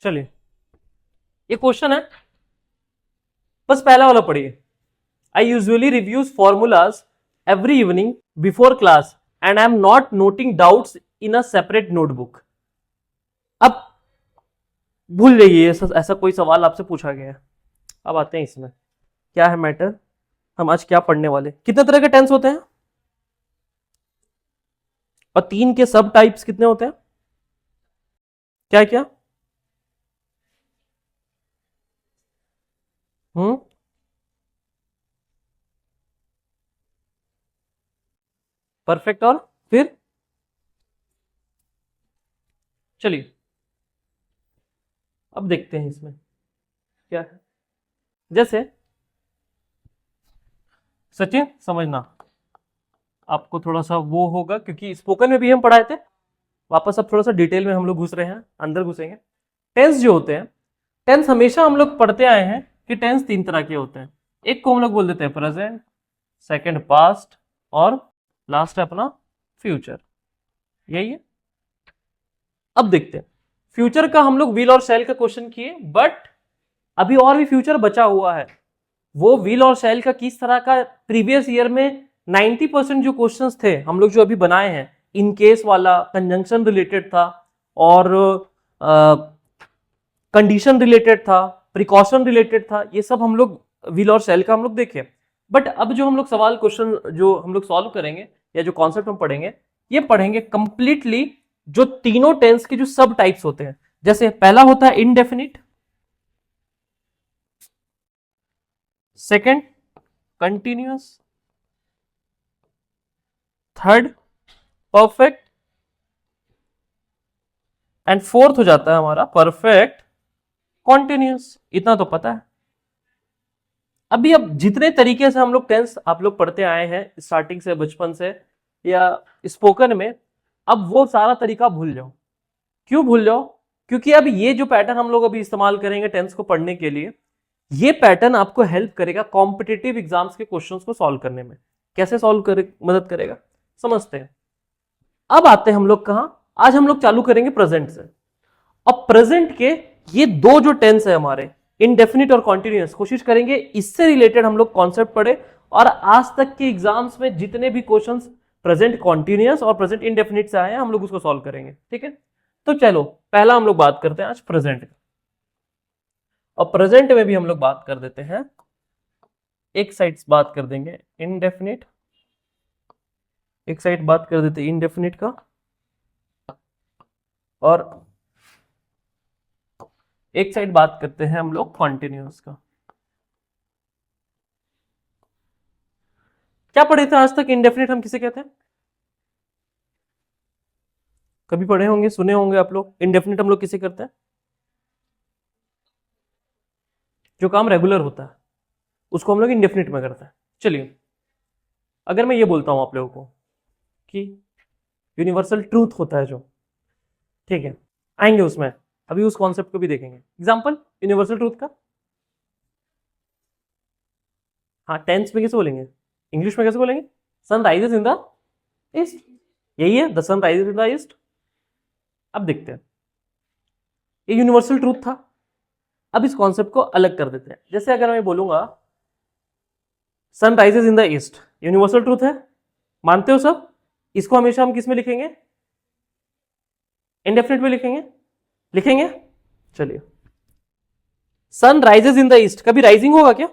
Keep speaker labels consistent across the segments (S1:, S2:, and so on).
S1: चलिए, ये क्वेश्चन है, बस पहला वाला पढ़िए। I usually reviews formulas every evening before class and I am not noting doubts in a separate notebook. अब भूल जाइए ऐसा कोई सवाल आपसे पूछा गया है। अब आते हैं इसमें क्या है मैटर, हम आज क्या पढ़ने वाले। कितने तरह के टेंस होते हैं और तीन के सब टाइप्स कितने होते हैं, क्या क्या? हम्म, परफेक्ट और फिर चलिए अब देखते हैं इसमें क्या है। जैसे सचिन समझना, आपको थोड़ा सा वो होगा क्योंकि स्पोकन में भी हम पढ़ाए थे, वापस अब थोड़ा सा डिटेल में हम लोग घुस रहे हैं, अंदर घुसेंगे। टेंस जो होते हैं, टेंस हमेशा हम लोग पढ़ते आए हैं कि टेंस तीन तरह के होते हैं। एक को हम लोग बोल देते हैं प्रेजेंट, सेकंड पास्ट और लास्ट है अपना फ्यूचर, यही है। अब देखते हैं फ्यूचर का, हम लोग विल और शैल का क्वेश्चन किए, बट अभी और भी फ्यूचर बचा हुआ है। वो विल और शैल का किस तरह का, प्रीवियस ईयर में 90% जो क्वेश्चंस थे हम लोग जो अभी बनाए हैं, इन केस वाला कंजंक्शन रिलेटेड था और कंडीशन रिलेटेड था, प्रिकॉशन रिलेटेड था, ये सब हम लोग विल और शैल का हम लोग देखे। बट अब जो हम लोग सवाल क्वेश्चन जो हम लोग सॉल्व करेंगे या जो कॉन्सेप्ट हम पढ़ेंगे, ये पढ़ेंगे कंप्लीटली जो तीनों टेंस के जो सब टाइप्स होते हैं। जैसे पहला होता है indefinite, second continuous, third perfect and fourth हो जाता है हमारा परफेक्ट कॉन्टिन्यूअस। इतना तो पता है। अभी अब जितने तरीके से हम लोग टेंस आप लोग पढ़ते आए हैं स्टार्टिंग से, बचपन से या स्पोकन में, अब वो सारा तरीका भूल जाओ। क्यों भूल जाओ? क्योंकि अब ये जो पैटर्न हम लोग अभी इस्तेमाल करेंगे टेंस को पढ़ने के लिए, ये पैटर्न आपको हेल्प करेगा कॉम्पिटिटिव एग्जाम्स के क्वेश्चंस को सॉल्व करने में। कैसे सॉल्व करे, मदद करेगा, समझते हैं। अब आते हैं हम लोग कहां, आज हम लोग चालू करेंगे प्रेजेंट से। अब प्रेजेंट के ये दो जो टेंस है हमारे, इनडेफिनिट और कॉन्टिन्यूअस, कोशिश करेंगे इससे रिलेटेड हम लोग कॉन्सेप्ट पढ़े और आज तक के एग्जाम्स में जितने भी क्वेश्चंस प्रेजेंट कॉन्टिन्यूअस और प्रेजेंट इनडेफिनिट से आए हैं हम लोग उसको सॉल्व करेंगे, ठीक है। तो चलो पहला हम लोग बात करते हैं आज प्रेजेंट, और प्रेजेंट में भी हम लोग बात कर देते हैं, एक साइड बात कर देंगे इनडेफिनिट, एक साइड बात कर देते हैं इनडेफिनिट का, और एक साइड बात करते हैं हम लोग कॉन्टिन्यूअस का। क्या पढ़े थे आज तक? इनडेफिनिट हम किसे कहते हैं? कभी पढ़े होंगे, सुने होंगे आप लोग। इनडेफिनिट हम लोग किसे करते हैं? जो काम रेगुलर होता है उसको हम लोग इनडेफिनिट में करते हैं। चलिए, अगर मैं ये बोलता हूं आप लोगों को कि यूनिवर्सल ट्रूथ होता है जो, ठीक है, आएंगे उसमें, अभी उस कॉन्सेप्ट को भी देखेंगे। एग्जांपल यूनिवर्सल ट्रूथ का, हाँ टेंस में कैसे बोलेंगे, इंग्लिश में कैसे बोलेंगे? Sun rises in the east, यही है, the sun rises in the east. अब देखते हैं, ये यूनिवर्सल ट्रूथ था। अब इस कॉन्सेप्ट को अलग कर देते हैं। जैसे अगर मैं बोलूंगा sun rises in the east, universal truth है, मानते हो सब? इसको हमेशा हम किस में लिखेंगे? इंडेफिनिट में लिखेंगे, लिखेंगे। चलिए, sun rises in the east, कभी राइजिंग होगा क्या?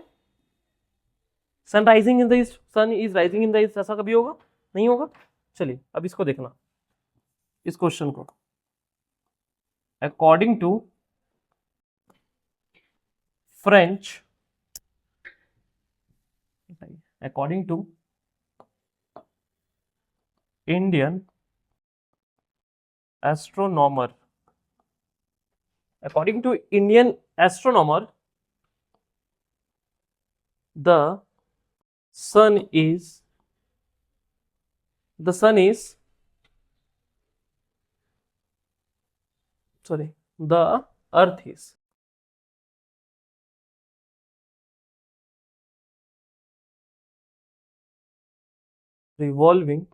S1: Sun rising in the east, sun is rising in the east, ऐसा कभी होगा? नहीं होगा। चलिए अब इसको देखना, इस क्वेश्चन को, according to French, according to Indian astronomer, according to Indian astronomer, the sun is the sun is sorry the earth is revolving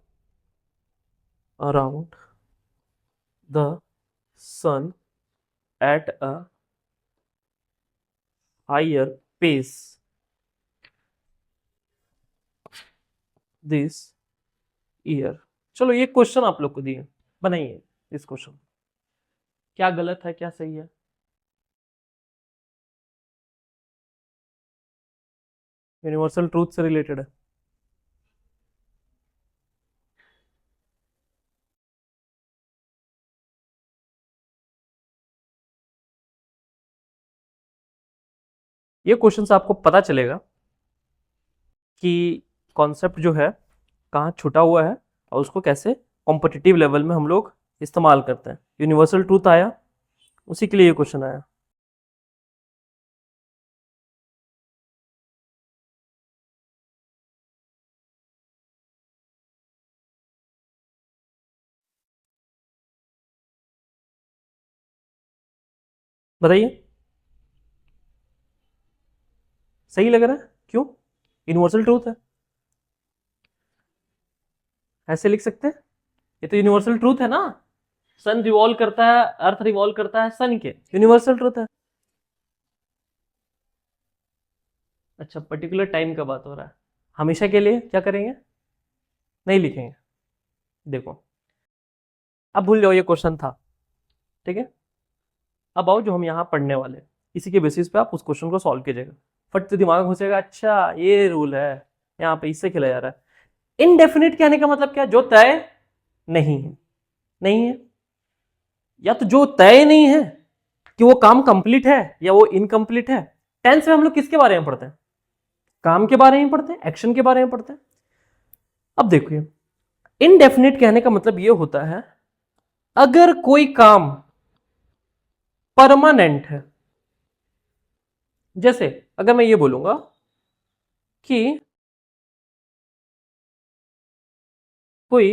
S1: around the sun at a higher pace this year. चलो ये question आप लोग को दिए, बनाइए इस question, क्या गलत है क्या सही है। यूनिवर्सल ट्रूथ से रिलेटेड है। ये क्वेश्चन से आपको पता चलेगा कि कॉन्सेप्ट जो है कहाँ छुटा हुआ है और उसको कैसे कॉम्पिटिटिव लेवल में हम लोग इस्तेमाल करते हैं। यूनिवर्सल ट्रूथ आया, उसी के लिए ये क्वेश्चन आया। बताइए, सही लग रहा है? क्यों? यूनिवर्सल ट्रूथ है, ऐसे लिख सकते हैं। ये तो यूनिवर्सल ट्रूथ है ना, सन रिवॉल्व करता है, अर्थ रिवॉल्व करता है सन के, यूनिवर्सल ट्रूथ है। अच्छा, पर्टिकुलर टाइम का बात हो रहा है, हमेशा के लिए क्या करेंगे? नहीं लिखेंगे। देखो, अब भूल जाओ ये क्वेश्चन था, ठीक है। अब आओ जो हम यहाँ पढ़ने वाले, इसी के बेसिस पे आप उस क्वेश्चन को सॉल्व कीजिएगा। फट से दिमाग में घुसेगा, अच्छा ये रूल है, यहाँ पे इससे खेला जा रहा है। इनडेफिनिट कहने का मतलब क्या? जो तय नहीं है। नहीं है, या तो जो तय नहीं है कि वो काम कंप्लीट है या वो इनकम्प्लीट है। टेंस में हम लोग किसके बारे में पढ़ते हैं? काम के बारे में पढ़ते हैं, एक्शन के बारे में पढ़ते हैं। अब देखिए, इनडेफिनिट कहने का मतलब ये होता है अगर कोई काम परमानेंट है। जैसे अगर मैं ये बोलूंगा कि कोई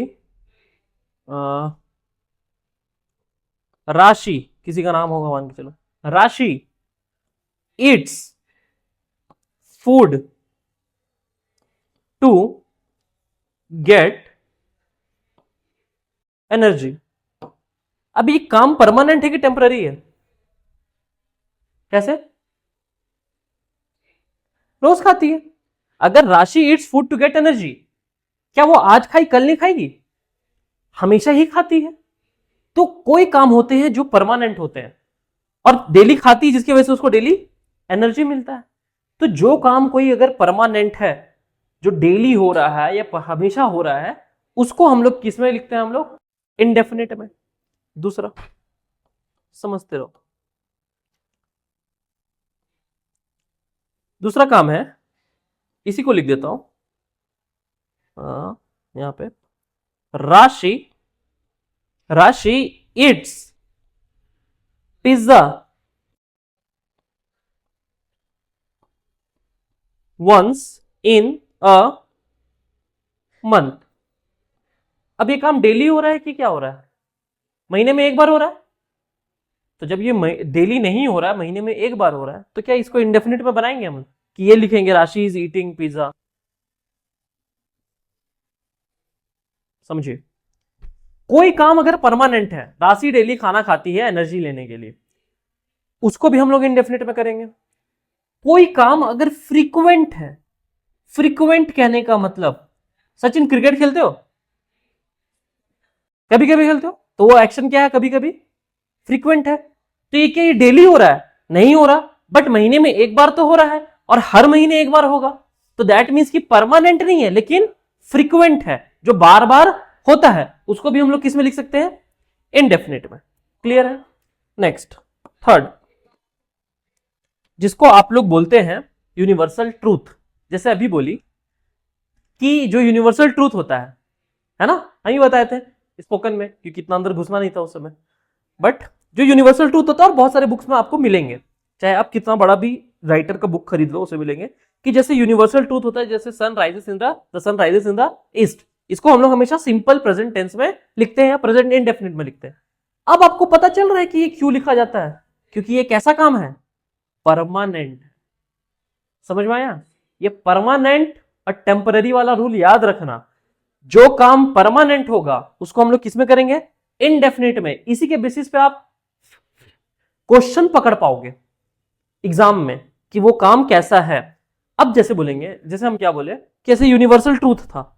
S1: राशि, किसी का नाम होगा मान के चलो, Rashi eats food to get energy. अब ये काम परमानेंट है कि टेम्पररी है? कैसे? रोज खाती है। अगर Rashi eats food to get energy, क्या वो आज खाई कल नहीं खाएगी? हमेशा ही खाती है। तो कोई काम होते हैं जो परमानेंट होते हैं और डेली खाती है, जिसकी वजह से उसको डेली एनर्जी मिलता है। तो जो काम कोई अगर परमानेंट है, जो डेली हो रहा है या हमेशा हो रहा है, उसको हम लोग किस में लिखते हैं? हम लोग इनडेफिनिट में। दूसरा समझते रहो, दूसरा काम है, इसी को लिख देता हूं यहां पे, Rashi Rashi eats pizza once in a month. अब ये काम डेली हो रहा है कि क्या हो रहा है? महीने में एक बार हो रहा है। तो जब ये डेली नहीं हो रहा है, महीने में एक बार हो रहा है, तो क्या इसको इंडेफिनिट में बनाएंगे हम कि ये लिखेंगे राशि इज ईटिंग पिज्जा? समझिए, कोई काम अगर परमानेंट है, राशि डेली खाना खाती है एनर्जी लेने के लिए, उसको भी हम लोग इंडेफिनिट में करेंगे। कोई काम अगर फ्रीक्वेंट है, फ्रीक्वेंट कहने का मतलब, सचिन क्रिकेट खेलते हो? कभी कभी खेलते हो, तो वो एक्शन क्या है? कभी कभी फ्रीक्वेंट है। तो ये क्या ये डेली हो रहा है? नहीं हो रहा, बट महीने में एक बार तो हो रहा है और हर महीने एक बार होगा। तो दैट मीन्स कि परमानेंट नहीं है लेकिन फ्रीक्वेंट है, जो बार बार होता है। उसको भी हम लोग किस में लिख सकते हैं? इनडेफिनिट में। क्लियर है? नेक्स्ट, थर्ड, जिसको आप लोग बोलते हैं यूनिवर्सल ट्रूथ। जैसे अभी बोली कि जो यूनिवर्सल ट्रूथ होता है ना, हम ही बताए थे स्पोकन में, क्योंकि इतना अंदर घुसना नहीं था उस समय। बट जो यूनिवर्सल ट्रूथ होता है, और बहुत सारे बुक्स में आपको मिलेंगे, चाहे आप कितना बड़ा भी राइटर का बुक खरीद लो, उसे मिलेंगे कि जैसे यूनिवर्सल ट्रूथ होता है, जैसे sun rises in the sun rises in the east, इसको हम लोग हमेशा सिंपल प्रेजेंट टेंस में लिखते हैं या प्रेजेंट इंडेफिनिट में लिखते हैं। अब आपको पता चल रहा है कि ये क्यों लिखा जाता है, क्योंकि ये कैसा काम है? परमानेंट। समझ में आया? ये परमानेंट और टेम्पररी वाला रूल याद रखना। जो काम परमानेंट होगा उसको हम लोग किस में करेंगे? इनडेफिनिट में। इसी के बेसिस पे आप क्वेश्चन पकड़ पाओगे एग्जाम में कि वो काम कैसा है। अब जैसे बोलेंगे, जैसे हम क्या बोले कि ऐसे यूनिवर्सल ट्रूथ था,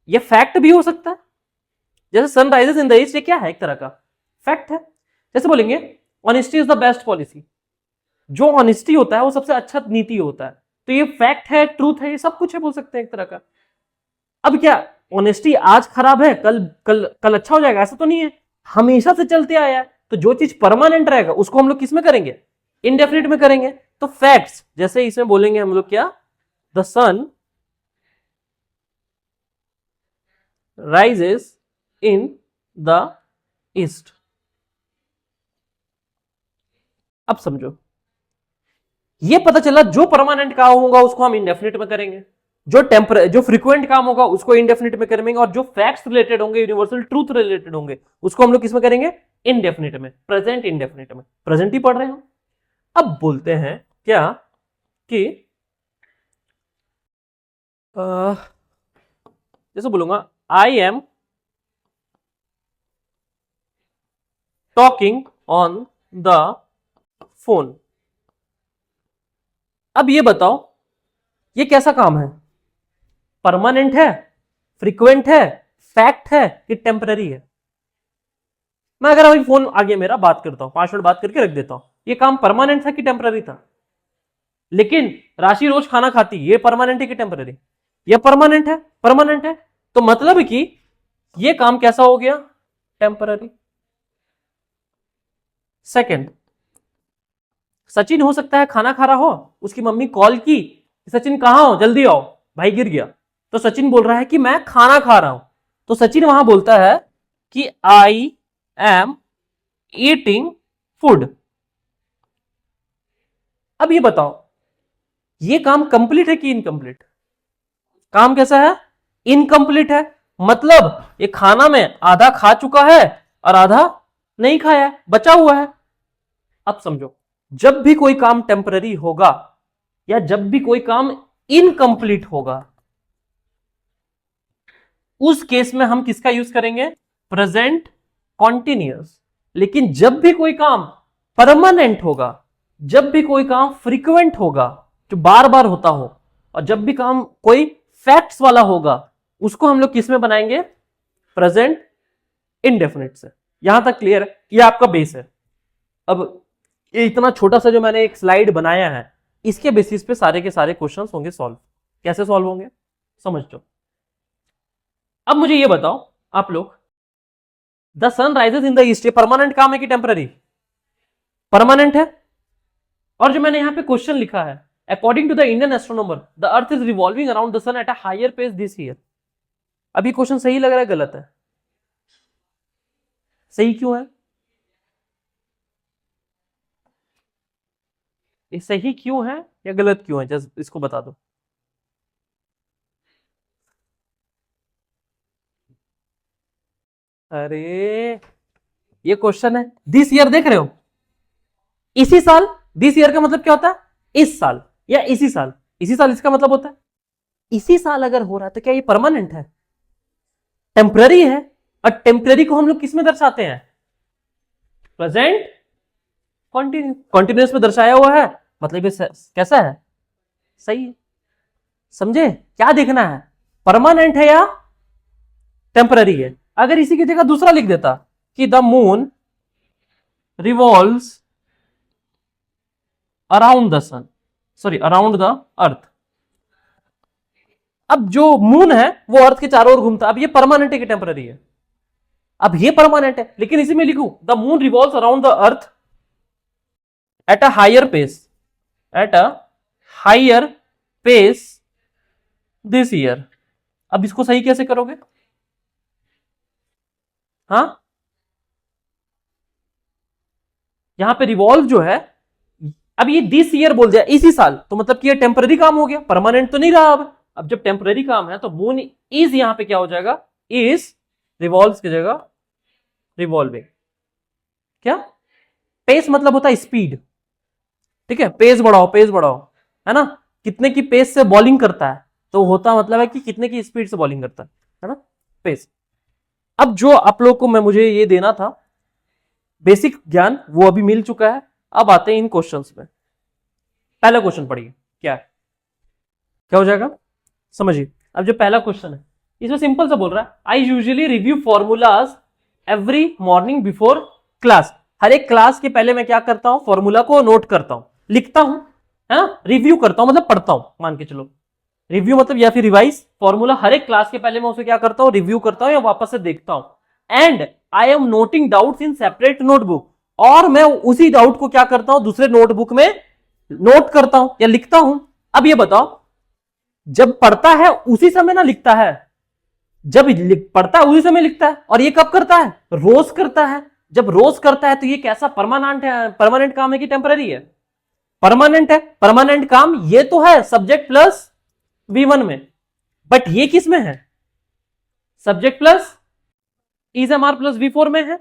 S1: ये फैक्ट भी हो सकता है। जैसे sun rises in the east, ये क्या है? एक तरह का फैक्ट है। जैसे बोलेंगे honesty is the best policy, जो ऑनेस्टी होता है वो सबसे अच्छा नीति होता है, तो ये फैक्ट है, ट्रूथ है, ये सब कुछ है, बोल सकते हैं एक तरह का। अब क्या ऑनेस्टी आज खराब है, कल कल कल अच्छा हो जाएगा? ऐसा तो नहीं है, हमेशा से चलते आया है। तो जो चीज परमानेंट रहेगा उसको हम लोग किस में करेंगे? इंडेफिनिट में करेंगे। तो फैक्ट्स, जैसे इसमें बोलेंगे हम लोग क्या, the sun rises in the east. अब समझो, ये पता चला जो परमानेंट काम होगा उसको हम इंडेफिनिट में करेंगे, जो फ्रीक्वेंट काम होगा उसको इंडेफिनिट में करेंगे, और जो फैक्ट्स रिलेटेड होंगे, यूनिवर्सल ट्रूथ रिलेटेड होंगे, उसको हम लोग किस में करेंगे? इंडेफिनिट में, प्रेजेंट इंडेफिनिट में। प्रेजेंट ही पढ़ रहे हैं। अब बोलते हैं क्या कि जैसे बोलूंगा I am talking on the phone. अब ये बताओ ये कैसा काम है? परमानेंट है, फ्रीक्वेंट है, फैक्ट है कि टेम्पररी है? मैं अगर अभी फोन आगे मेरा बात करता हूं, 5 मिनट बात करके रख देता हूं, ये काम परमानेंट था कि टेम्पररी था? लेकिन राशि रोज खाना खाती, ये परमानेंट है कि टेम्पररी? ये परमानेंट है, परमानेंट है। तो मतलब कि ये काम कैसा हो गया? टेम्पररी। सेकंड, सचिन हो सकता है खाना खा रहा हो, उसकी मम्मी कॉल की, सचिन कहां हो, जल्दी आओ, भाई गिर गया। तो सचिन बोल रहा है कि मैं खाना खा रहा हूं, तो सचिन वहां बोलता है कि आई एम ईटिंग फूड। अब ये बताओ ये काम कंप्लीट है कि इनकम्प्लीट? काम कैसा है? इनकम्प्लीट है। मतलब ये खाना में आधा खा चुका है और आधा नहीं खाया, बचा हुआ है। अब समझो, जब भी कोई काम टेम्पररी होगा या जब भी कोई काम इनकम्प्लीट होगा, उस केस में हम किसका यूज करेंगे? Present continuous. लेकिन जब भी कोई काम परमानेंट होगा, जब भी कोई काम फ्रीक्वेंट होगा, जो बार बार होता हो, और जब भी काम कोई फैक्ट्स वाला होगा, उसको हम लोग किस में बनाएंगे? प्रेजेंट इंडेफिनिट से। यहां तक क्लियर है? ये आपका बेस है। अब ये इतना छोटा सा जो मैंने एक स्लाइड बनाया है, इसके बेसिस पे सारे के सारे क्वेश्चंस होंगे सॉल्व। कैसे सॉल्व होंगे समझ लो। अब मुझे ये बताओ आप लोग, the sun rises in the east, ये परमानेंट काम है कि टेम्पररी? परमानेंट है। और जो मैंने यहां पे क्वेश्चन लिखा है, according to the Indian astronomer the earth is revolving around the sun at a higher pace this year. अभी क्वेश्चन सही लग रहा है गलत है? सही क्यों है? ये सही क्यों है या गलत क्यों है, जस्ट इसको बता दो। अरे ये क्वेश्चन है, दिस ईयर देख रहे हो, इसी साल। दिस ईयर का मतलब क्या होता है? इस साल या इसी साल। इसी साल इसका मतलब होता है इसी साल अगर हो रहा है तो क्या ये परमानेंट है? टेम्पररी है। और टेम्पररी को हम लोग किस में दर्शाते हैं? प्रेजेंट कॉन्टिन्यूस में दर्शाया हुआ है, मतलब ये कैसा है? सही है। समझे? क्या देखना है, परमानेंट है या टेम्पररी है? अगर इसी की जगह दूसरा लिख देता कि the moon revolves around the sun, sorry around the earth. अब जो मून है वो अर्थ के चारों ओर घूमता, अब ये परमानेंट है कि टेम्पररी है? अब ये परमानेंट है, लेकिन इसी में लिखूं the moon revolves around the earth at a higher pace, at a higher pace this year. अब इसको सही कैसे करोगे? हाँ, यहां पे रिवॉल्व जो है, अब ये दिस ईयर बोल दिया, इसी साल, तो मतलब कि ये टेम्पररी काम हो गया, परमानेंट तो नहीं रहा। अब जब टेम्पररी काम है तो मून इज यहां पे क्या हो जाएगा? इज रिवॉल्व की जगह रिवॉल्विंग। क्या? पेस मतलब होता है स्पीड, ठीक है? पेस बढ़ाओ, पेस बढ़ाओ, है ना? कितने की पेस से बॉलिंग करता है, तो होता मतलब है कि कितने की स्पीड से बॉलिंग करता है ना? पेस। अब जो आप लोग को मैं मुझे ये देना था बेसिक ज्ञान वो अभी मिल चुका है। अब आते हैं इन क्वेश्चंस में। पहला क्वेश्चन पढ़िए, क्या है, क्या हो जाएगा, समझिए। अब जो पहला क्वेश्चन है इसमें सिंपल सा बोल रहा है, I usually review formulas every morning before class. हर एक क्लास के पहले मैं क्या करता हूं, फॉर्मूला को नोट करता हूं, लिखता हूं, है ना, रिव्यू करता हूं मतलब पढ़ता हूं, मान के चलो रिव्यू मतलब या फिर रिवाइज। फॉर्मूला हर एक क्लास के पहले मैं उसे क्या करता हूं, रिव्यू करता हूं या वापस से देखता हूं। And I am noting doubts in separate notebook, और मैं उसी डाउट को क्या करता हूं, दूसरे नोटबुक में नोट करता हूं या लिखता हूं। अब ये बताओ, जब पढ़ता है उसी समय ना लिखता है, जब पढ़ता है उसी समय लिखता है, और ये कब करता है, रोज करता है। जब रोज करता है तो ये कैसा परमानेंट काम है कि टेम्पररी है, परमानेंट है। परमानेंट काम ये तो है सब्जेक्ट प्लस V1 में, बट ये किस में है, subject plus is am are plus V4 में है,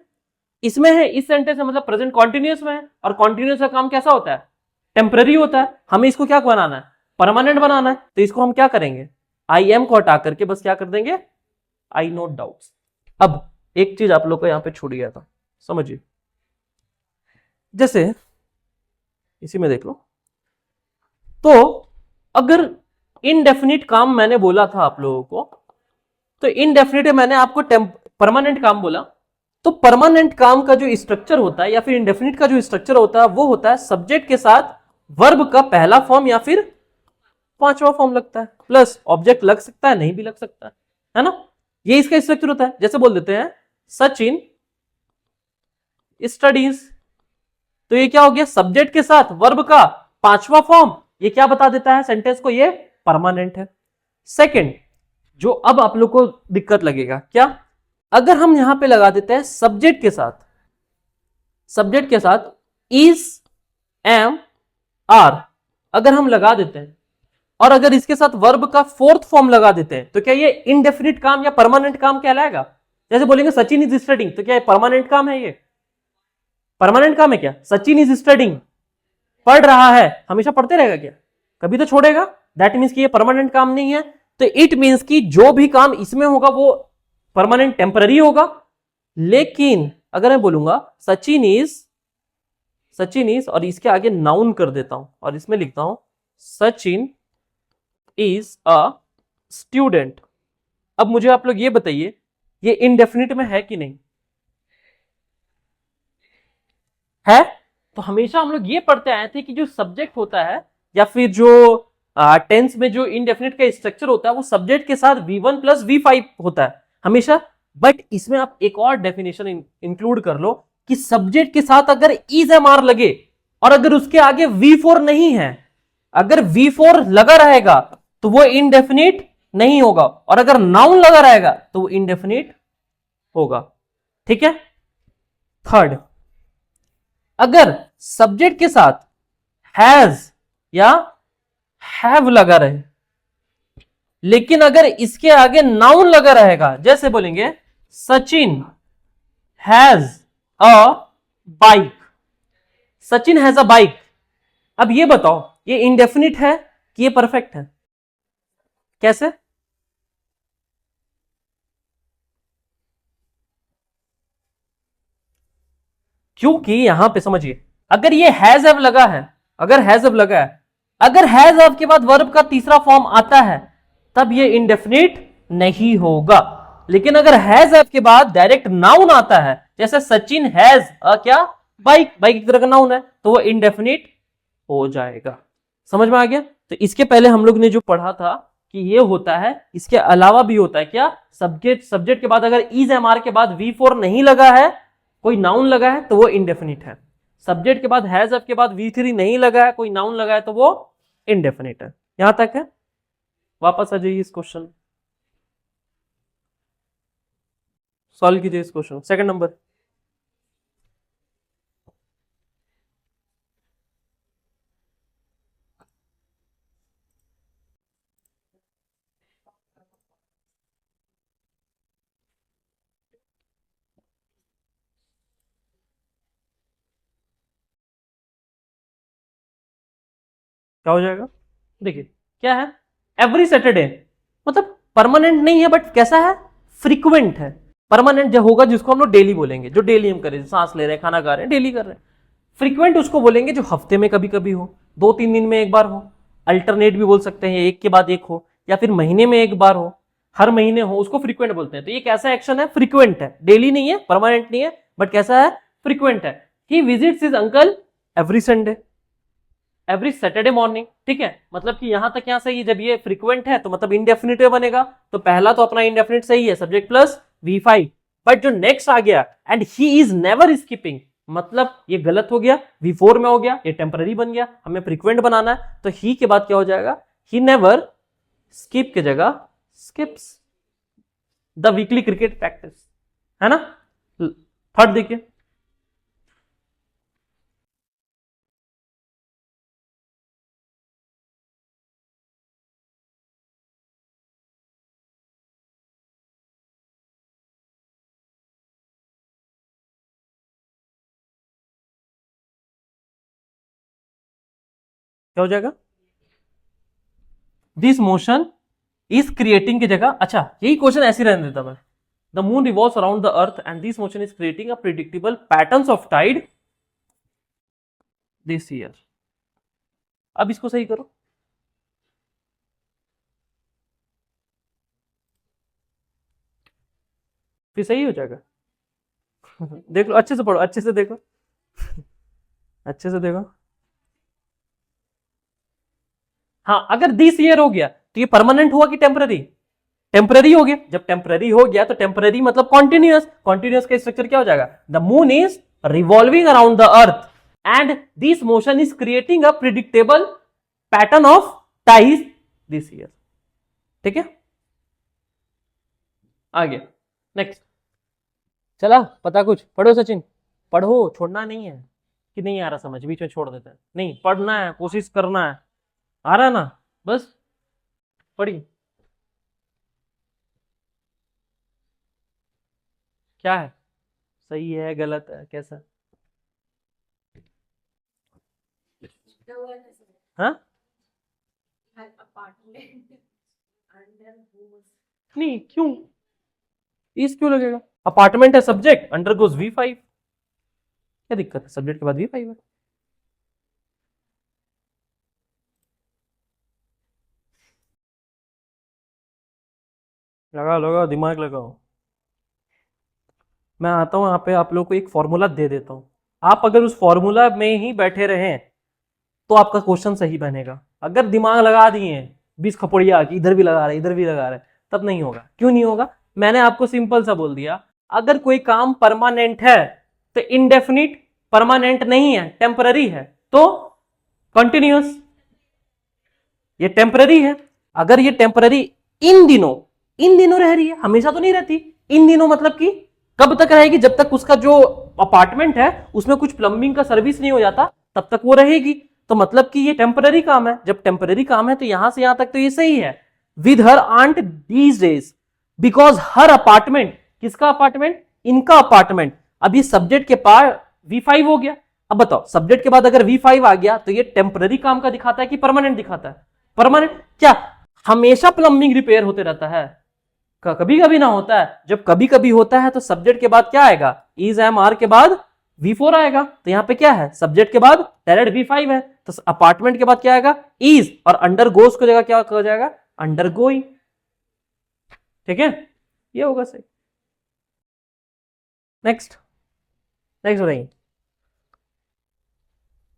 S1: इसमें है, इस सेंटेंस में मतलब प्रेजेंट कॉन्टिन्यूस में है। और कॉन्टिन्यूस का काम कैसा होता है, टेम्पररी होता है। हमें इसको क्या बनाना है, परमानेंट बनाना है। तो इसको हम क्या करेंगे, आई एम को हटा करके बस क्या कर देंगे, आई नोट डाउट्स। अब एक चीज आप लोग को यहां पे छूट गया था, समझिए। जैसे इसी में देख लो, तो अगर इनडेफिनिट काम मैंने बोला था आप लोगों को, तो इनडेफिनिट मैंने आपको परमानेंट काम बोला। तो परमानेंट काम का जो स्ट्रक्चर होता है या फिर इंडेफिनिट का जो स्ट्रक्चर होता है वो होता है सब्जेक्ट के साथ वर्ब का पहला फॉर्म या फिर पांचवा फॉर्म लगता है, प्लस ऑब्जेक्ट लग सकता है, नहीं भी लग सकता है ना। ये इसका स्ट्रक्चर होता है। जैसे बोल देते हैं सचिन स्टडीज, तो ये क्या हो गया, सब्जेक्ट के साथ वर्ब का पांचवा फॉर्म। ये क्या बता देता है सेंटेंस को, ये परमानेंट है। सेकंड, जो अब आप लोग को दिक्कत लगेगा, क्या, अगर हम यहां पे लगा देते हैं सब्जेक्ट के साथ, सब्जेक्ट के साथ इज एम आर अगर हम लगा देते हैं, और अगर इसके साथ वर्ब का फोर्थ फॉर्म लगा देते हैं, तो क्या ये इनडेफिनिट काम या परमानेंट काम कहलाएगा। जैसे बोलेंगे सचिन इज स्टडिंग, तो क्या ये परमानेंट काम है, ये परमानेंट काम है क्या, सचिन इज स्टडिंग, पढ़ रहा है, हमेशा पढ़ते रहेगा क्या, कभी तो छोड़ेगा। दैट मीन्स कि ये परमानेंट काम नहीं है। तो इट मीन्स कि जो भी काम इसमें होगा वो परमानेंट टेम्पररी होगा। लेकिन अगर मैं बोलूंगा सचिन इज और इसके आगे नाउन कर देता हूं और इसमें लिखता हूं सचिन इज अ स्टूडेंट। अब मुझे आप लोग ये बताइए, ये इनडेफिनिट में है कि नहीं है। तो हमेशा हम लोग ये पढ़ते आए थे कि जो सब्जेक्ट होता है या फिर जो टेंस में जो इनडेफिनिट का स्ट्रक्चर होता है वो सब्जेक्ट के साथ V1 प्लस V5 होता है हमेशा। बट इसमें आप एक और डेफिनेशन इंक्लूड कर लो कि सब्जेक्ट के साथ अगर इज एम आर लगे और अगर उसके आगे V4 नहीं है, अगर V4 लगा रहेगा तो वो इनडेफिनिट नहीं होगा, और अगर नाउन लगा रहेगा तो वो इनडेफिनिट होगा। ठीक है। थर्ड, अगर सब्जेक्ट के साथ हैज या हैव लगा रहे, लेकिन अगर इसके आगे नाउन लगा रहेगा, जैसे बोलेंगे Sachin has a bike, Sachin has a bike. अब ये बताओ ये इंडेफिनिट है कि ये परफेक्ट है, कैसे, क्योंकि यहां पे समझिए, अगर ये हैज हैव लगा है, अगर हैज हैव लगा है, अगर हैज हैव के बाद वर्ब का तीसरा फॉर्म आता है तब ये इंडेफिनिट नहीं होगा। लेकिन अगर हैज हैव के बाद डायरेक्ट नाउन आता है, जैसे सचिन हैज क्या बाइक, बाइक एक तरह का नाउन है, तो वो इंडेफिनिट हो जाएगा। समझ में आ गया। तो इसके पहले हम लोग ने जो पढ़ा था कि ये होता है, इसके अलावा भी होता है क्या, सब्जेक्ट के बाद अगर इज एम आर के बाद V4 नहीं लगा है, कोई नाउन लगा है तो वो इंडेफिनिट है। सब्जेक्ट के बाद हैज के बाद V3 नहीं लगा है, कोई नाउन लगा है तो वो इंडेफिनिट है। यहां तक है। वापस आ जाइए इस क्वेश्चन, सॉल्व कीजिए इस क्वेश्चन। सेकंड नंबर, क्या हो जाएगा, देखिए क्या है, एवरी सैटरडे मतलब परमानेंट नहीं है बट कैसा है, फ्रीक्वेंट है। परमानेंट जो होगा जिसको हम लोग डेली बोलेंगे, जो डेली हम करें, सांस ले रहे हैं, खाना खा रहे हैं, डेली कर रहे हैं। फ्रीक्वेंट उसको बोलेंगे जो हफ्ते में कभी कभी हो, 2-3 दिन में एक बार हो, अल्टरनेट भी बोल सकते हैं, एक के बाद एक हो, या फिर महीने में एक बार हो, हर महीने हो, उसको फ्रीक्वेंट बोलते हैं। तो ये कैसा एक्शन है? फ्रीक्वेंट है, डेली नहीं है, परमानेंट नहीं है, बट कैसा है? फ्रीक्वेंट है। He visits his uncle every Sunday, every Saturday morning. ठीक है, मतलब कि यहां तक यहां सही है। जब ये फ्रीक्वेंट है तो मतलब इंडेफिनिटिव बनेगा, तो पहला तो अपना इंडेफिनिट सही है, सब्जेक्ट प्लस V5। बट जो नेक्स्ट आ गया, and he is never skipping, मतलब ये गलत हो गया, V4 में हो गया, ये टेम्पररी बन गया, हमें फ्रीक्वेंट बनाना है, तो ही के बाद क्या हो जाएगा? ही नेवर स्किप की जगह skips the weekly cricket practice, है ना। थर्ड देखिए, क्या हो जाएगा? दिस मोशन इज क्रिएटिंग की जगह, अच्छा यही क्वेश्चन ऐसे रहने देता मैं। The moon revolves around the earth and this motion is creating a predictable patterns of tide this year. अब इसको सही करो, फिर सही हो जाएगा। देख लो, अच्छे से पढ़ो, अच्छे से देखो, अच्छे से देखो। हाँ, अगर दिस ईयर हो गया तो ये परमानेंट हुआ कि टेम्पररी? टेम्पररी हो गया। जब टेम्पररी हो गया तो टेम्पररी मतलब कॉन्टिन्यूअस, कॉन्टिन्यूअस का स्ट्रक्चर क्या हो जाएगा? The moon is revolving around the earth and this motion is creating a predictable pattern of ties this year. ठीक है, आगे नेक्स्ट। चला, पता कुछ? पढ़ो सचिन, पढ़ो, छोड़ना नहीं है। कि नहीं आ रहा समझ, बीच में छोड़ देते हैं? नहीं, पढ़ना है, कोशिश करना है। आ रहा है ना? बस पढ़ी। क्या है? सही है, गलत है, कैसा? हाँ, नहीं क्यों, इस क्यों लगेगा? अपार्टमेंट है सब्जेक्ट, अंडर गोज V5, क्या दिक्कत है? सब्जेक्ट के बाद V5 है। लगाओ लगाओ, दिमाग लगाओ। मैं आता हूं यहाँ पे, आप लोग को एक फॉर्मूला दे देता हूं, आप अगर उस फॉर्मूला में ही बैठे रहें तो आपका क्वेश्चन सही बनेगा। अगर दिमाग लगा दिए 20 खपड़िया की इधर भी लगा रहे इधर भी लगा रहे, तब नहीं होगा। क्यों नहीं होगा? मैंने आपको सिंपल सा बोल दिया, अगर कोई काम परमानेंट है तो इनडेफिनिट, परमानेंट नहीं है टेम्पररी है तो कंटिन्यूअस। ये टेम्पररी है, अगर ये टेम्पररी इन दिनों रह रही है, हमेशा तो नहीं रहती। इन दिनों मतलब कि कब तक रहेगी? जब तक उसका जो अपार्टमेंट है उसमें कुछ प्लम्बिंग का सर्विस नहीं हो जाता, तब तक वो रहेगी। तो मतलब कि ये टेम्पररी काम है। जब टेम्पररी काम है तो यहां से यहां तक तो ये सही है। With her aunt these days, because her apartment, किसका अपार्टमेंट? इनका अपार्टमेंट। अब ये सब्जेक्ट के पार V5 हो गया। अब बताओ, सब्जेक्ट के बाद अगर V5 आ गया तो ये टेम्पररी काम का दिखाता है कि परमानेंट दिखाता है? परमानेंट। क्या हमेशा प्लम्बिंग रिपेयर होते रहता है? कभी कभी ना होता है। जब कभी कभी होता है तो सब्जेक्ट के बाद क्या आएगा? इज एम आर के बाद V4 आएगा। तो यहां पे क्या है? सब्जेक्ट के बाद डायरेक्ट V5 है, तो अपार्टमेंट के बाद क्या आएगा? इज, और अंडर गोस की जगह क्या हो जाएगा? Undergoing. ठीक है, ये होगा सही। नेक्स्ट, नेक्स्ट बताइए।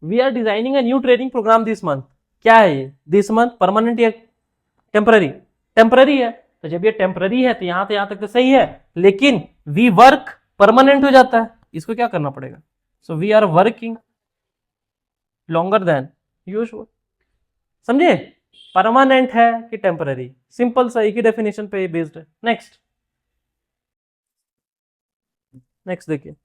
S1: We are designing a new training programme this month. क्या है ये? दिस मंथ परमानेंट या टेम्पररी? टेम्पररी है। तो जब ये टेम्पररी है तो यहां तक तो सही है, लेकिन वी वर्क परमानेंट हो जाता है, इसको क्या करना पड़ेगा? So we are working longer than usual. समझे? परमानेंट है कि टेम्पररी, सिंपल सा एक ही डेफिनेशन पे बेस्ड है। नेक्स्ट, नेक्स्ट देखिए।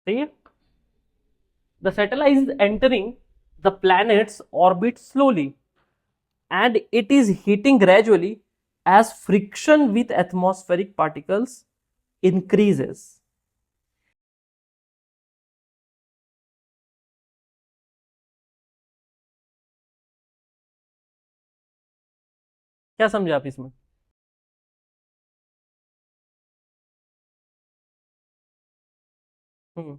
S1: सही है। The satellite is entering the planet's orbit slowly and it is heating gradually as friction with atmospheric particles increases. क्या समझे आप इसमें? हम्म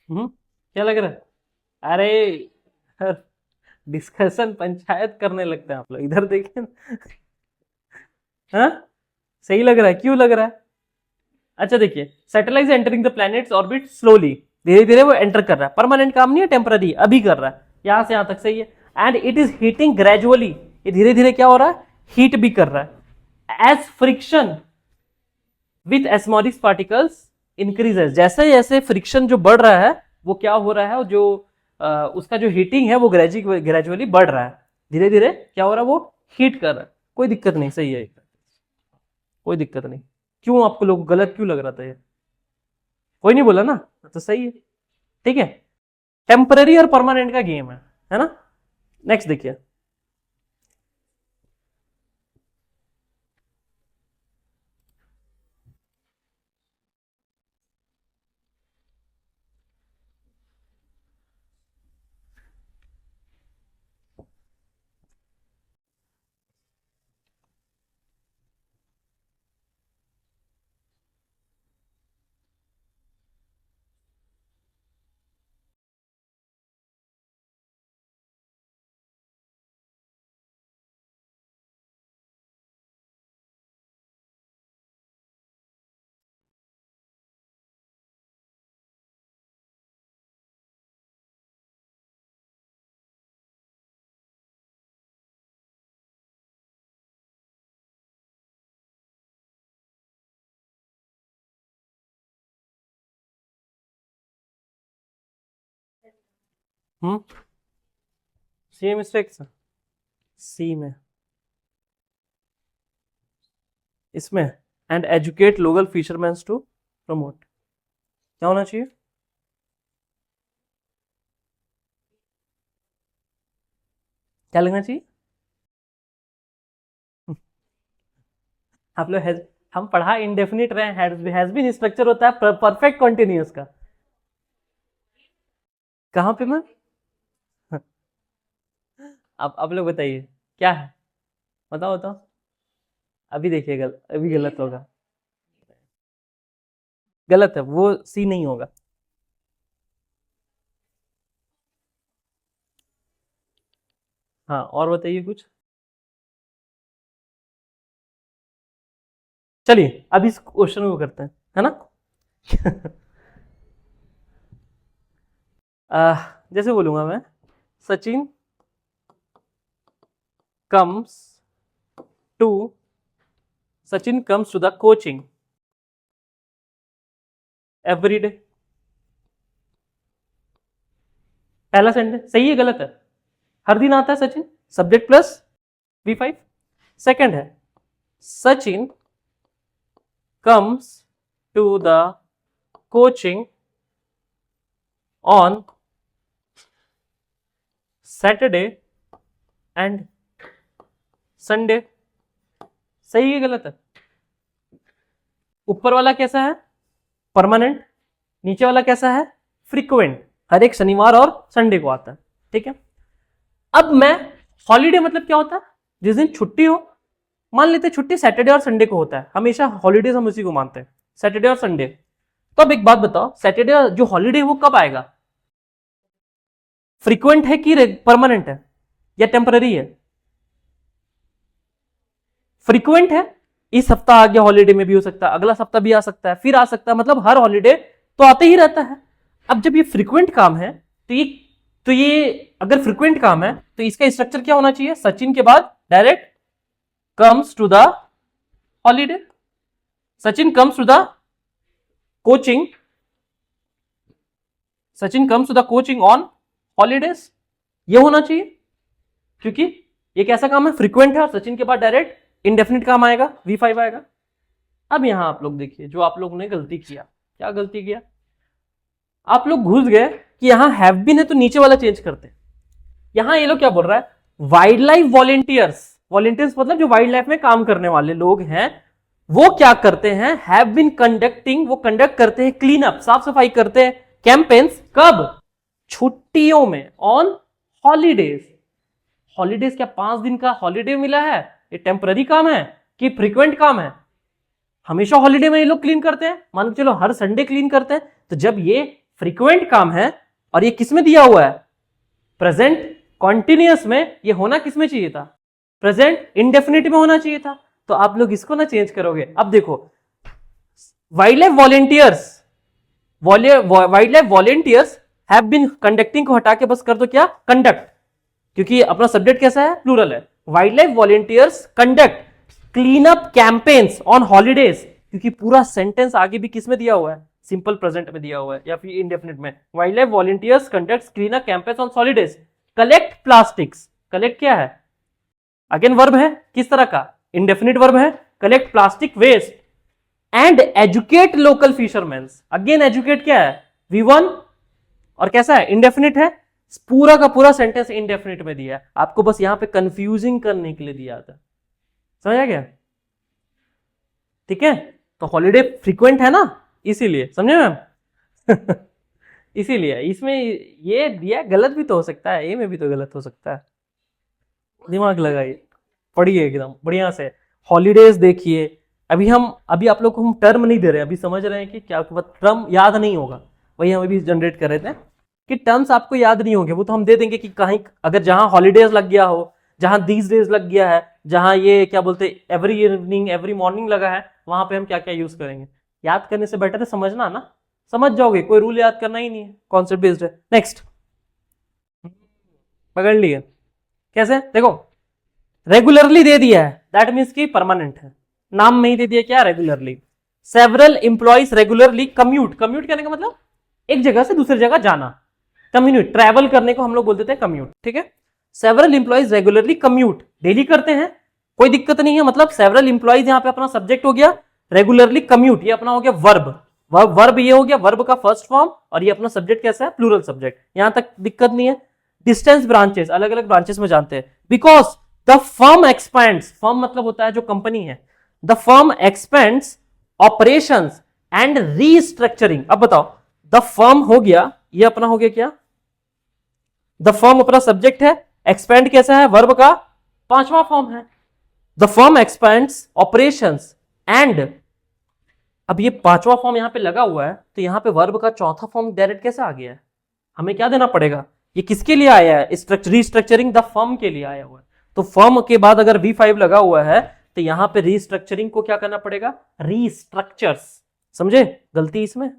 S1: हम्म क्या लग रहा है? अरे डिस्कशन पंचायत करने लगते हैं आप लोग, इधर देखिए ना। हाँ, सही लग रहा है, क्यों लग रहा है? अच्छा देखिए, satellite entering the planets orbit slowly, धीरे धीरे वो एंटर कर रहा है, परमानेंट काम नहीं है, टेम्पररी अभी कर रहा है, यहां से यहां तक सही है। And it is heating gradually, ये धीरे धीरे क्या हो रहा है, हीट भी कर रहा है। As friction with osmotic particles increases, जैसे जैसे फ्रिक्शन जो बढ़ रहा है वो क्या हो रहा है, जो उसका जो हीटिंग है वो ग्रेजुअली बढ़ रहा है, धीरे धीरे क्या हो रहा है, वो हीट कर रहा है। कोई दिक्कत नहीं, सही है, कोई दिक्कत नहीं। क्यों आपको लोग गलत क्यों लग रहा था ये? कोई नहीं बोला ना, तो सही है, ठीक है। टेम्पररी और परमानेंट का गेम है ना। नेक्स्ट देखिए, हम्म सी मिस्टेक्स, सी में, इसमें, and educate local fisherman to promote, क्या होना चाहिए? क्या लगना चाहिए? आप लोग हम पढ़ा इंडेफिनिट रहे, हैज बीन स्ट्रक्चर होता है परफेक्ट कॉन्टिन्यूस का। कहां पे मैं? आप लोग बताइए क्या है, बताओ बताओ। अभी देखिए अभी गलत होगा, गलत है वो, सी नहीं होगा। हाँ, और बताइए कुछ। चलिए अब इस क्वेश्चन को करते हैं, है ना। जैसे बोलूंगा मैं, Sachin comes to Sachin comes to the coaching every day. पहला सेंटेंस सही है गलत है? हर दिन आता है Sachin, subject plus V5। Second है, Sachin comes to the coaching on Saturday and Sunday. सही है गलत है? ऊपर वाला कैसा है, परमानेंट, नीचे वाला कैसा है, फ्रीक्वेंट, हर एक शनिवार और संडे को आता है, ठीक है। अब मैं, हॉलीडे मतलब क्या होता है, जिस दिन छुट्टी हो, मान लेते छुट्टी सैटरडे और संडे को होता है, हमेशा हॉलीडेज हम उसी को मानते हैं, सैटरडे और संडे। तो अब एक बात बताओ, सैटरडे जो हॉलीडे वो कब आएगा, फ्रीक्वेंट है कि परमानेंट है या टेम्पररी है? फ्रीक्वेंट है, इस हफ्ता आ गया, हॉलीडे में भी हो सकता है, अगला सप्ताह भी आ सकता है, फिर आ सकता है, मतलब हर हॉलीडे तो आते ही रहता है। अब जब ये फ्रीक्वेंट काम है, तो ये अगर फ्रीक्वेंट काम है तो इसका स्ट्रक्चर क्या होना चाहिए, सचिन के बाद direct comes to the holiday, Sachin comes to the coaching, Sachin comes to the coaching on holidays, ये होना चाहिए। क्योंकि ये कैसा काम है, फ्रीक्वेंट है, और सचिन के बाद डायरेक्ट इंडेफिनिट काम आएगा, V5 आएगा। अब यहां आप लोग देखिए जो आप लोगों ने गलती किया, क्या गलती किया, आप लोग घुस गए कि यहां हैव बीन है तो नीचे वाला चेंज करते हैं। यहां ये लोग क्या बोल रहा है, वाइल्ड लाइफ वॉलेंटियर्स, वॉलेंटियर्स मतलब जो वाइल्ड लाइफ में काम करने वाले लोग हैं, वो क्या करते हैं, हैव बीन कंडक्टिंग, वो कंडक्ट करते हैं क्लीन अप, साफ सफाई करते हैं, कैंपेन्स, कब, छुट्टियों में, ऑन हॉलीडेज। हॉलीडेज क्या 5 दिन का हॉलीडे मिला है, ये टेम्पररी काम है कि फ्रीक्वेंट काम है, हमेशा हॉलीडे में ये लोग क्लीन करते हैं, मान के चलो हर संडे क्लीन करते हैं। तो जब ये फ्रीक्वेंट काम है और ये किसमें दिया हुआ है, प्रेजेंट कॉन्टिन्यूअस में, ये होना किसमें चाहिए था, प्रेजेंट इंडेफिनिट में होना चाहिए था। तो आप लोग इसको ना चेंज करोगे। अब देखो wildlife volunteers, wildlife volunteers have been conducting को हटा के बस कर दो क्या, कंडक्ट, क्योंकि अपना सब्जेक्ट कैसा है, प्लूरल है। Wild life volunteers conduct clean up campaigns on holidays, क्योंकि पूरा सेंटेंस आगे भी किस में दिया हुआ है, सिंपल प्रेजेंट में दिया हुआ है या फिर इंडेफिनिट में। Wildlife volunteers conduct clean up campaigns on holidays. Collect plastics, collect क्या है, अगेन वर्ब है, किस तरह का, इंडेफिनिट वर्ब है, collect plastic waste and educate local fisherman. Again educate क्या है, V1 और कैसा है, इंडेफिनिट है। पूरा का पूरा सेंटेंस इंडेफिनिट में दिया है, आपको बस यहां पे कंफ्यूजिंग करने के लिए दिया था, समझ आ गया, ठीक है। तो हॉलीडे फ्रीक्वेंट है ना, इसीलिए, समझे मैम इसीलिए इसमें ये दिया, गलत भी तो हो सकता है, ए में भी तो गलत हो सकता है, दिमाग लगाइए, पढ़िए एकदम बढ़िया से। हॉलीडेज देखिए, अभी आप लोग को हम टर्म नहीं दे रहे, अभी समझ रहे हैं कि क्या टर्म याद नहीं होगा, वही हम अभी जनरेट कर रहे थे कि टर्म्स आपको याद नहीं होंगे, वो तो हम दे देंगे कि कहीं अगर जहां हॉलीडेज लग गया हो, जहां दीज डेज लग गया है, जहां ये क्या बोलते एवरी इवनिंग एवरी मॉर्निंग लगा है, वहां पे हम क्या क्या यूज करेंगे। याद करने से बेटर है समझना ना, समझ जाओगे, कोई रूल याद करना ही नहीं है, कॉन्सेप्ट बेस्ड है। नेक्स्ट पकड़ लिए, कैसे देखो, रेगुलरली दे दिया है, दैट मीन्स कि परमानेंट है, नाम में ही दे दिया क्या, regularly. Several employees regularly commute, commute कहने का मतलब एक जगह से दूसरी जगह जाना, कम्यूट, ट्रैवल करने को हम लोग बोलते थे कम्यूट, ठीक है। Several employees regularly commute, daily करते हैं, कोई दिक्कत नहीं है, मतलब सेवरल एम्प्लॉइज यहां पे अपना सब्जेक्ट हो गया, रेगुलरली कम्यूट ये अपना हो गया वर्ब, वर्ब ये हो गया, वर्ब का फर्स्ट फॉर्म, और ये अपना सब्जेक्ट कैसा है, प्लूरल सब्जेक्ट, यहां तक दिक्कत नहीं है। डिस्टेंस ब्रांचेस, अलग अलग ब्रांचेस में जानते हैं, because the firm expends, firm मतलब होता है जो कंपनी है, the firm expends operations and restructuring. अब बताओ, द फर्म हो गया, ये अपना हो गया क्या, द फर्म अपना सब्जेक्ट है, एक्सपेंड कैसा है, वर्ब का 5वां फॉर्म है, the firm expends operations and, अब ये 5वां फॉर्म यहां पे लगा हुआ है, तो यहां पे वर्ब का 4था फॉर्म डायरेक्ट कैसे आ गया है, हमें क्या देना पड़ेगा, ये किसके लिए आया है, रीस्ट्रक्चरिंग द फर्म के लिए आया हुआ है। तो फर्म के बाद अगर V5 लगा हुआ है, तो यहां पे रीस्ट्रक्चरिंग को क्या करना पड़ेगा, रीस्ट्रक्चर्स, समझे गलती इसमें,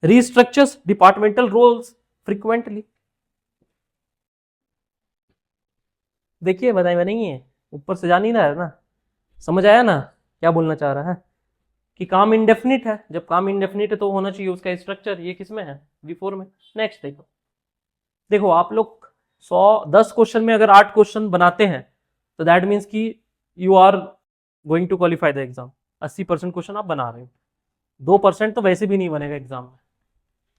S1: रीस्ट्रक्चर्स डिपार्टमेंटल रोल्स फ्रीक्वेंटली। देखिए बताइए, मैं नहीं है, ऊपर से जा नहीं रहा है ना, समझ आया ना क्या बोलना चाह रहा है, कि काम इंडेफिनिट है, जब काम इंडेफिनिट है तो होना चाहिए उसका स्ट्रक्चर, ये किसमें है, V4 में। नेक्स्ट देखो, देखो आप लोग 10 क्वेश्चन में अगर 8 क्वेश्चन बनाते हैं, तो दैट मीन्स कि you are going to qualify the exam, 80% question आप बना रहे हो, 2% तो वैसे भी नहीं बनेगा एग्जाम में,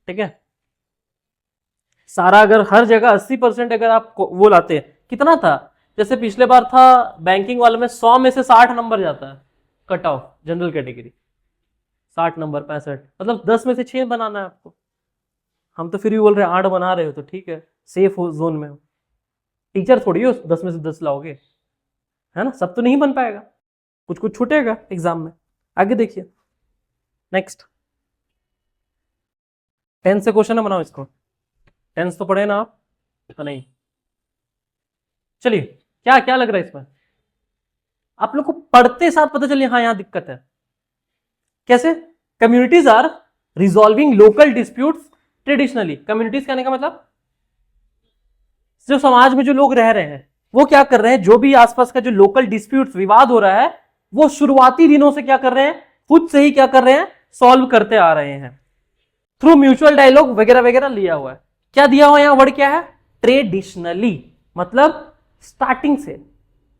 S1: ठीक है। सारा अगर हर जगह 80% अगर आप वो लाते हैं, कितना था, जैसे पिछले बार था बैंकिंग वाले में 100 में से 60 नंबर जाता है cut off, general category 60 number 65, मतलब 10 में से 6 बनाना है आपको। हम तो फिर भी बोल रहे हैं 8 बना रहे हो तो ठीक है, सेफ हो जोन में हो, टीचर थोड़ी हो 10 में से 10 लाओगे, है ना, सब तो नहीं बन पाएगा, कुछ कुछ छूटेगा एग्जाम में। आगे देखिए नेक्स्ट, 10 से क्वेश्चन है, बनाओ इसको, 10 तो पढ़े ना आप, तो नहीं, चलिए क्या क्या लग रहा है इसमें, आप लोग को पढ़ते साथ पता चलिए, हाँ यहां दिक्कत है, कैसे, communities are resolving local disputes traditionally. Communities कहने का मतलब जो समाज में जो लोग रह रहे हैं, वो क्या कर रहे हैं, जो भी आसपास का जो लोकल डिस्प्यूट्स, विवाद हो रहा है, वो शुरुआती दिनों से क्या कर रहे हैं, खुद से ही क्या कर रहे हैं, सॉल्व करते आ रहे हैं थ्रू म्यूचुअल डायलॉग वगैरह वगैरह लिया हुआ है। क्या दिया हुआ यहां वर्ड क्या है, ट्रेडिशनली, मतलब स्टार्टिंग से।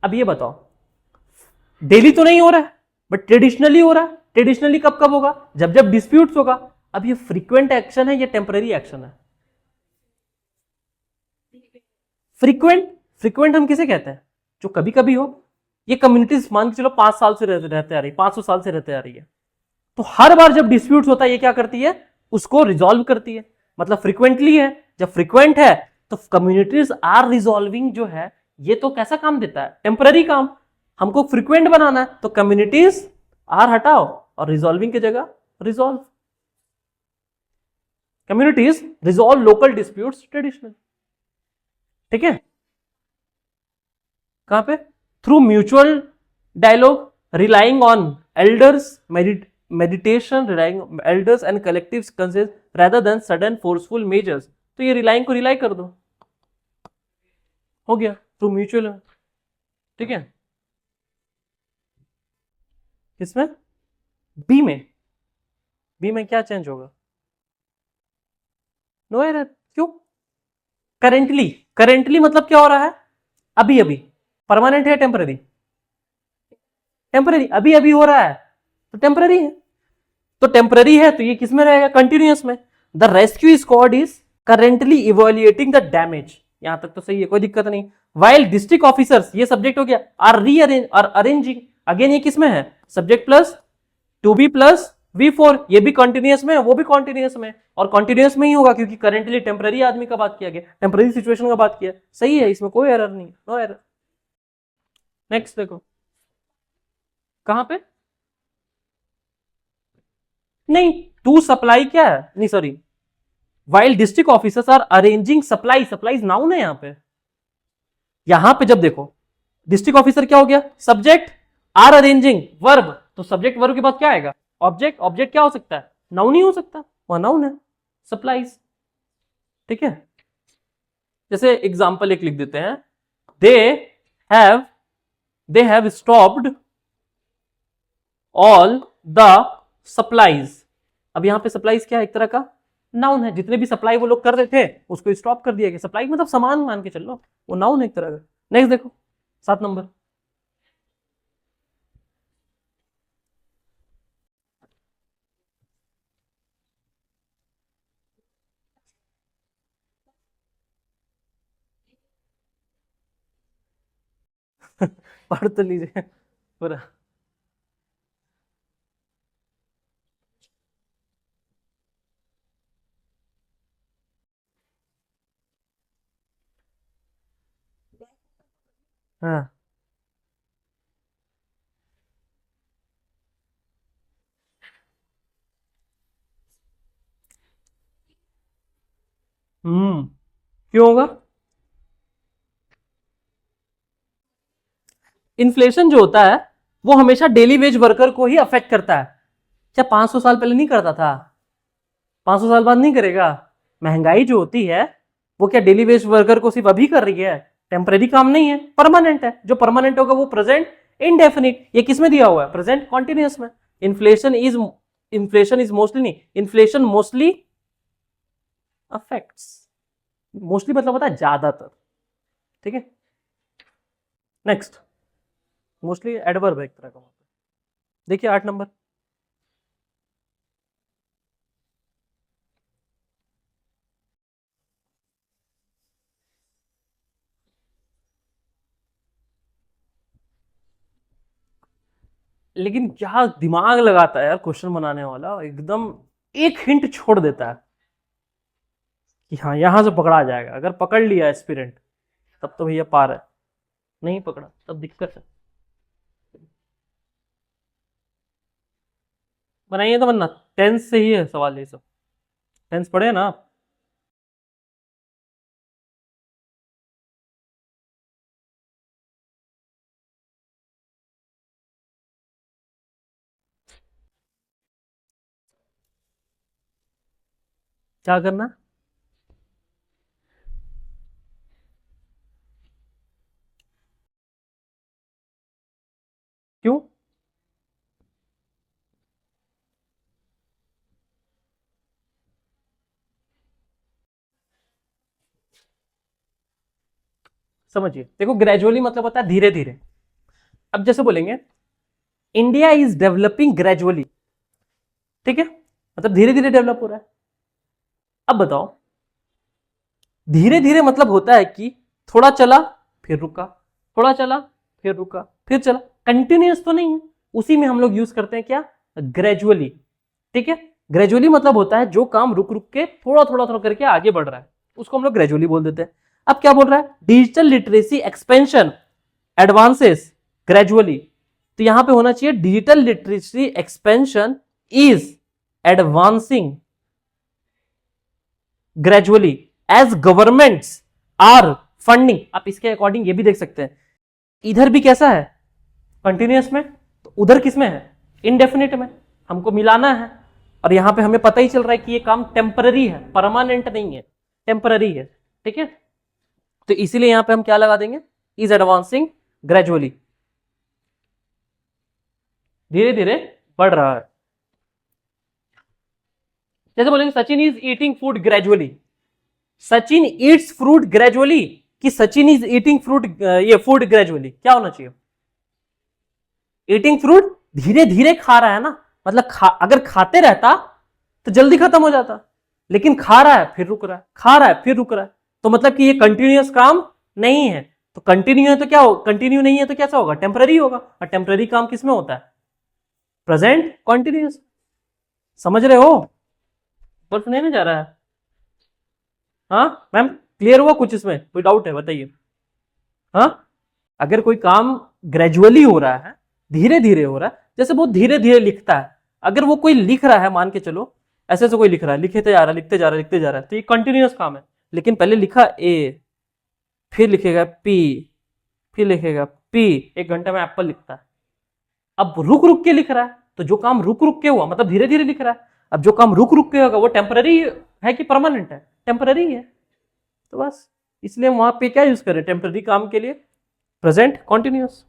S1: अब ये बताओ, डेली तो नहीं हो रहा है, बट ट्रेडिशनली हो रहा है। ट्रेडिशनली कब कब होगा? जब जब डिस्प्यूट्स होगा। अब ये फ्रीक्वेंट एक्शन है, ये टेम्पररी एक्शन है। फ्रीक्वेंट, फ्रीक्वेंट हम किसे कहते हैं? जो कभी कभी हो। ये कम्युनिटीज मान के चलो 5 साल से रहते आ रही, 500 साल से रहते आ रही है। तो हर बार जब डिस्प्यूट्स होता है ये क्या करती है? उसको रिजॉल्व करती है। मतलब फ्रीक्वेंटली है। जब फ्रीक्वेंट है तो कम्युनिटीज आर रिजॉल्विंग जो है, ये तो कैसा काम देता है? टेम्पररी काम। हमको फ्रीक्वेंट बनाना है तो कम्युनिटीज आर हटाओ और रिजॉल्विंग की जगह resolve. Communities resolve local disputes traditional. ठीक है? कहां पे? Through mutual dialogue, relying on elders, meditation, relying elders and collective consensus rather than sudden forceful measures। तो ये रिलाइंग को रिलाई कर दो, हो गया थ्रू म्यूचुअल। ठीक है? किसमें? बी में। बी में क्या चेंज होगा? No error. क्यों? करेंटली। करेंटली मतलब क्या हो रहा है? अभी अभी। परमानेंट है टेम्पररी? टेम्पररी। अभी अभी हो रहा है तो टेम्पररी है। तो टेम्पररी है तो ये किस में रहेगा? कंटिन्यूअस में। The rescue squad is currently evaluating the damage. यहां तक तो सही है, कोई दिक्कत नहीं। वाइल डिस्ट्रिक्ट ऑफिसर्स, ये सब्जेक्ट हो गया, आर रीअरेंज और अरेंजिंग। अगेन ये किस में है? Subject plus to be plus V4। ये भी कंटिन्यूअस में है, वो भी कंटिन्यूअस में। और कंटिन्यूअस में ही होगा क्योंकि करेंटली टेम्पररी आदमी का बात किया गया, टेम्पररी सिचुएशन का बात किया। सही है, इसमें कोई एरर नहीं, नो एरर। नेक्स्ट देखो, कहां पे? नहीं, टू सप्लाई क्या है? नहीं sorry, while district officers are arranging supply. Supplies noun है यहां पे। यहां पे जब देखो डिस्ट्रिक्ट ऑफिसर क्या हो गया? Subject, are arranging verb. तो सब्जेक्ट वर्ब के बाद क्या आएगा? ऑब्जेक्ट। ऑब्जेक्ट क्या हो सकता है? नाउन ही हो सकता, वह नाउन है सप्लाईज। ठीक है? जैसे एग्जांपल एक लिख देते हैं, they have they have stopped all the supplies. अब यहां पे सप्लाईज क्या है? एक तरह का नाउन है। जितने भी सप्लाई वो लोग कर रहे थे उसको स्टॉप कर दिया गया। सप्लाई मतलब सामान मान के चल लो, वो नाउन है एक तरह का। नेक्स्ट देखो 7 नंबर। पढ़ तो लीजिए पूरा। हाँ। क्यों होगा? इन्फ्लेशन जो होता है वो हमेशा डेली वेज वर्कर को ही अफेक्ट करता है। क्या 500 साल पहले नहीं करता था? 500 साल बाद नहीं करेगा? महंगाई जो होती है वो क्या डेली वेज वर्कर को सिर्फ अभी कर रही है? टेम्पररी काम नहीं है, परमानेंट है। जो परमानेंट होगा वो प्रेजेंट इनडेफिनिट। ये किसमें दिया हुआ है? प्रेजेंट कॉन्टिन्यूअस में। इन्फ्लेशन इज मोस्टली नहीं, इन्फ्लेशन मोस्टली अफेक्ट्स। मोस्टली मतलब होता है ज्यादातर। ठीक है? नेक्स्ट, मोस्टली एडवर्ब है एक तरह का। देखिए 8 नंबर। लेकिन क्या दिमाग लगाता है यार क्वेश्चन बनाने वाला, एकदम एक हिंट छोड़ देता है कि हाँ यहां से पकड़ा जाएगा। अगर पकड़ लिया एस्पिरेंट तब तो भैया पार है, नहीं पकड़ा तब दिक्कत है। बनाइए तो वरना टेंस से ही है सवाल, ये सब टेंस पढ़े ना आप। क्या करना? क्यों? समझिए, देखो ग्रेजुअली मतलब होता है धीरे धीरे। अब जैसे बोलेंगे इंडिया इज डेवलपिंग ग्रेजुअली, ठीक है, मतलब धीरे धीरे डेवलप हो रहा है। अब बताओ, धीरे धीरे मतलब होता है कि थोड़ा चला फिर रुका, थोड़ा चला फिर रुका फिर चला, कंटिन्यूअस तो नहीं है। उसी में हम लोग यूज करते हैं क्या, ग्रेजुअली, ठीक है। ग्रेजुअली मतलब होता है जो काम रुक रुक के थोड़ा थोड़ा थोड़ा करके आगे बढ़ रहा है, उसको हम लोग ग्रेजुअली बोल देते हैं। अब क्या बोल रहा है, digital literacy expansion advances gradually, तो यहां पे होना चाहिए digital literacy expansion is advancing gradually as governments are funding. आप इसके अकॉर्डिंग ये भी देख सकते हैं, इधर भी कैसा है, कंटिन्यूअस में, तो उधर किस में है, इनडेफिनिट में। हमको मिलाना है, और यहां पे हमें पता ही चल रहा है कि ये काम टेम्पररी है, परमानेंट नहीं है, टेम्पररी है, ठीक है। तो इसीलिए यहां पे हम क्या लगा देंगे, इज एडवांसिंग ग्रेजुअली, धीरे धीरे बढ़ रहा है। जैसे बोलेंगे Sachin is eating food gradually, Sachin Yeats fruit gradually, कि सचिन इज ईटिंग फ्रूट, ये फूड ग्रेजुअली क्या होना चाहिए, ईटिंग फ्रूट धीरे धीरे खा रहा है ना, मतलब अगर खाते रहता तो जल्दी खत्म हो जाता, लेकिन खा रहा है फिर रुक रहा है, खा रहा है फिर रुक रहा है, तो मतलब कि ये कंटिन्यूअस काम नहीं है। तो कंटिन्यू है तो क्या हो, कंटिन्यू नहीं है तो कैसा होगा, टेम्पररी होगा, और टेम्पररी काम किसमें होता है, प्रेजेंट कॉन्टिन्यूअस। समझ रहे हो, पर सुने नहीं जा रहा है, हाँ मैम क्लियर हुआ कुछ, इसमें कोई डाउट है बताइए। हाँ, अगर कोई काम ग्रेजुअली हो रहा है, धीरे धीरे हो रहा है, जैसे बहुत धीरे धीरे लिखता है, अगर वो कोई लिख रहा है, मान के चलो ऐसे से कोई लिख रहा है, लिखते जा रहा है लिखते जा रहा है लिखते जा रहा है, तो ये कंटिन्यूअस काम है। लेकिन पहले लिखा ए, फिर लिखेगा पी, फिर लिखेगा पी, 1 घंटे में एप्पल लिखता है। अब रुक रुक के लिख रहा है, तो जो काम रुक रुक के हुआ मतलब धीरे धीरे लिख रहा है। अब जो काम रुक रुक के होगा वो टेम्पररी है कि परमानेंट है, टेम्पररी है। तो बस इसलिए वहां पे क्या यूज करें टेम्पररी काम के लिए, प्रेजेंट कॉन्टिन्यूअस।